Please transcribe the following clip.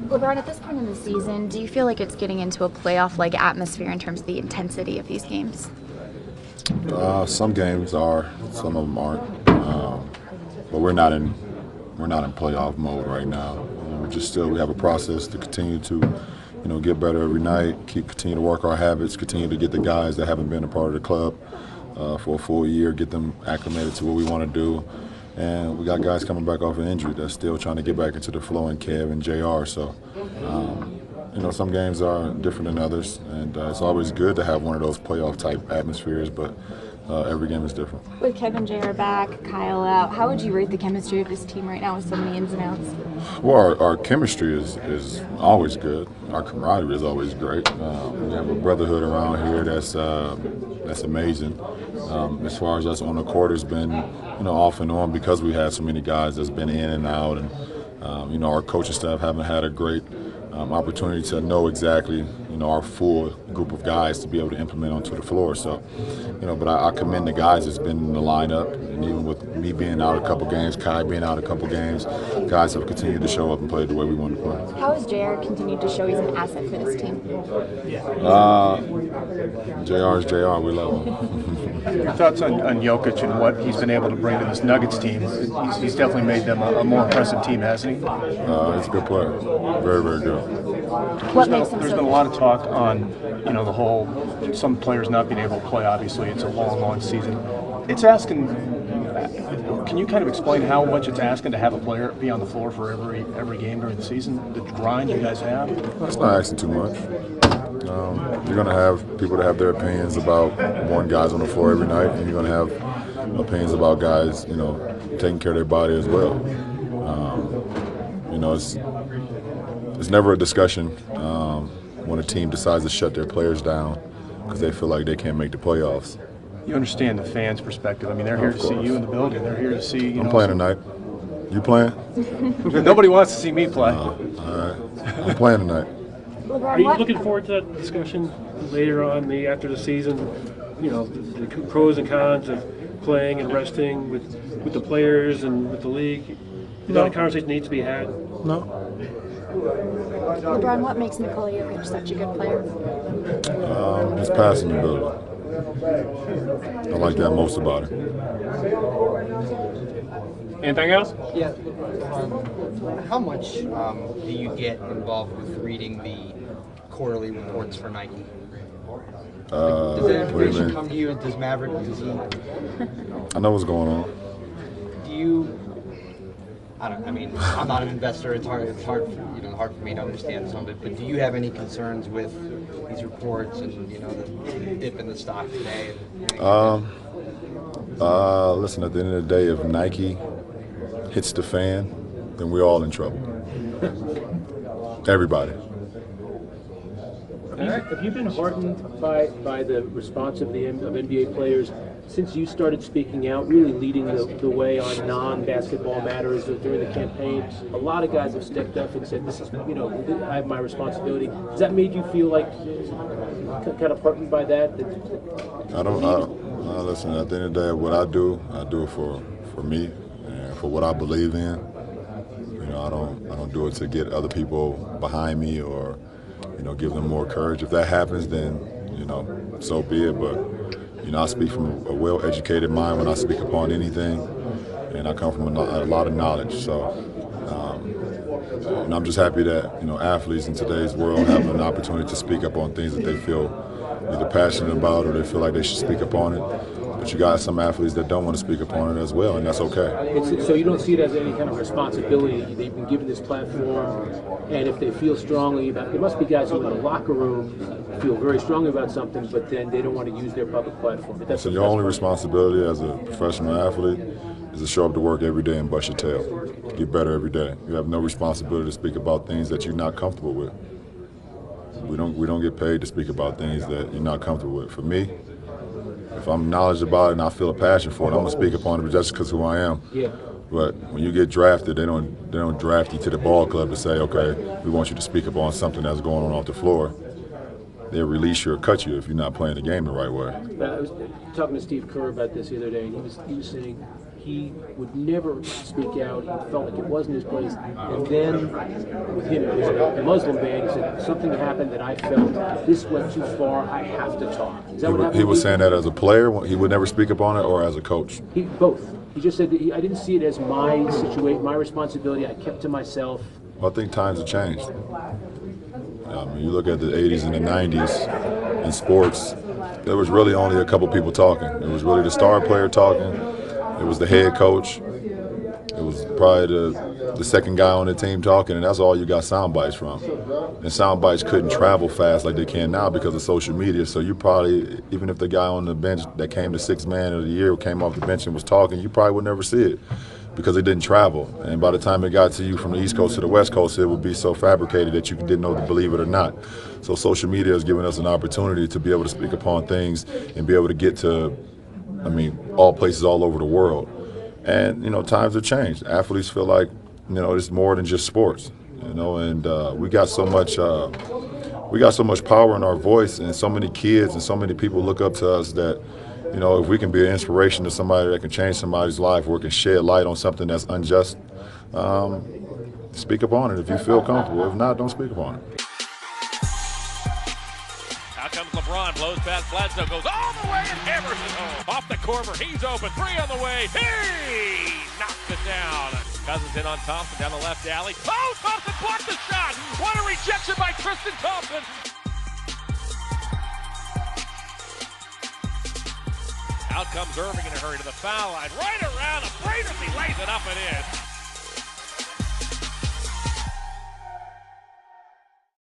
LeBron, at this point in the season, do you feel like it's getting into a playoff-like atmosphere in terms of the intensity of these games? Some games are, some of them aren't. But we're not in playoff mode right now. We have a process to continue to, get better every night, continue to work our habits, continue to get the guys that haven't been a part of the club for a full year, get them acclimated to what we want to do. And we got guys coming back off an injury that's still trying to get back into the flow, and Kev and JR. So, some games are different than others, and it's always good to have one of those playoff-type atmospheres, but every game is different. With Kevin Jr. back, Kyle out, how would you rate the chemistry of this team right now with so many ins and outs? Well, our chemistry is always good. Our camaraderie is always great. We have a brotherhood around here that's amazing. As far as us on the court, it's been off and on because we had so many guys that's been in and out, and our coaching staff haven't had a great opportunity to know exactly our full group of guys to be able to implement onto the floor. So, but I commend the guys that's been in the lineup, and even with me being out a couple games, Kai being out a couple games, guys have continued to show up and play the way we want to play. How has JR continued to show he's an asset for this team? JR is JR. We love him. Your thoughts on Jokic and what he's been able to bring to this Nuggets team? He's definitely made them a more impressive team, hasn't he? He's a good player. Very, very good. There's been a lot of talk on, the whole, some players not being able to play. Obviously, it's a long season. It's asking, can you kind of explain how much it's asking to have a player be on the floor for every game during the season? The grind you guys have? That's not asking too much. You're going to have people that have their opinions about one guys on the floor every night, and you're going to have opinions about guys, taking care of their body as well. It's never a discussion when a team decides to shut their players down because they feel like they can't make the playoffs. You understand the fans' perspective. I mean, they're here to see you in the building. They're here to see, I'm playing tonight. You playing? Nobody wants to see me play. All right. I'm playing tonight. Are you looking forward to that discussion later on after the season? The pros and cons of playing and resting with the players and with the league. Is that a conversation needs to be had? No. LeBron, what makes Nikola Jokic such a good player? His passing ability. I like that most about him. Anything else? Yeah. How much do you get involved with reading the quarterly reports for Nike? Does that information come to you? Does Maverick? I know what's going on. Do you? I'm not an investor. It's hard for me to understand some of it. But do you have any concerns with these reports and the dip in the stock today? Listen. At the end of the day, if Nike hits the fan, then we're all in trouble. Everybody. Have you been heartened by the response of NBA players since you started speaking out, really leading the way on non-basketball matters during the campaign? A lot of guys have stepped up and said, "This is, I have my responsibility." Has that made you feel like kind of heartened by that? Listen. At the end of the day, what I do it for me and for what I believe in. I don't do it to get other people behind me or give them more courage. If that happens, then so be it. But I speak from a well-educated mind when I speak upon anything, and I come from a lot of knowledge. So, and I'm just happy that athletes in today's world have an opportunity to speak up on things that they feel either passionate about or they feel like they should speak upon it. But you got some athletes that don't want to speak upon it as well, and that's okay. So you don't see it as any kind of responsibility. They've been given this platform, and if they feel strongly about it, there must be guys who in the locker room feel very strongly about something, but then they don't want to use their public platform. But so your only responsibility as a professional athlete is to show up to work every day and bust your tail. Get better every day. You have no responsibility to speak about things that you're not comfortable with. We don't get paid to speak about things that you're not comfortable with. For me, if I'm knowledgeable about it and I feel a passion for it, I'm gonna speak upon it just because who I am. Yeah. But when you get drafted, they don't draft you to the ball club to say, okay, we want you to speak upon something that's going on off the floor. They'll release you or cut you if you're not playing the game the right way. I was talking to Steve Kerr about this the other day, and he was saying he would never speak out. He felt like it wasn't his place. And then with him, it was a Muslim ban. He said, something happened that I felt this went too far. I have to talk. Is that what happened? He was saying that as a player, he would never speak up on it, or as a coach? Both. He just said that I didn't see it as my situation, my responsibility. I kept to myself. Well, I think times have changed. You look at the 80s and the 90s in sports, there was really only a couple people talking. It was really the star player talking. It was the head coach. It was probably the second guy on the team talking, and that's all you got sound bites from. And sound bites couldn't travel fast like they can now because of social media. So you probably, even if the guy on the bench that came to sixth man of the year came off the bench and was talking, you probably would never see it because it didn't travel. And by the time it got to you from the East Coast to the West Coast, it would be so fabricated that you didn't know to believe it or not. So social media has given us an opportunity to be able to speak upon things and be able to get to, all places all over the world. And, times have changed. Athletes feel like, it's more than just sports, and we got so much power in our voice, and so many kids and so many people look up to us that, if we can be an inspiration to somebody that can change somebody's life or can shed light on something that's unjust, speak up on it if you feel comfortable. If not, don't speak upon it. Out comes LeBron, blows past Bledsoe, goes all the way and hammers it home. Off the corner, he's open, three on the way. He knocks it down. Cousins in on Thompson down the left alley. Oh, Thompson blocked the shot. What a rejection by Tristan Thompson. Out comes Irving in a hurry to the foul line. Right around the Brainerd, he lays it up and in.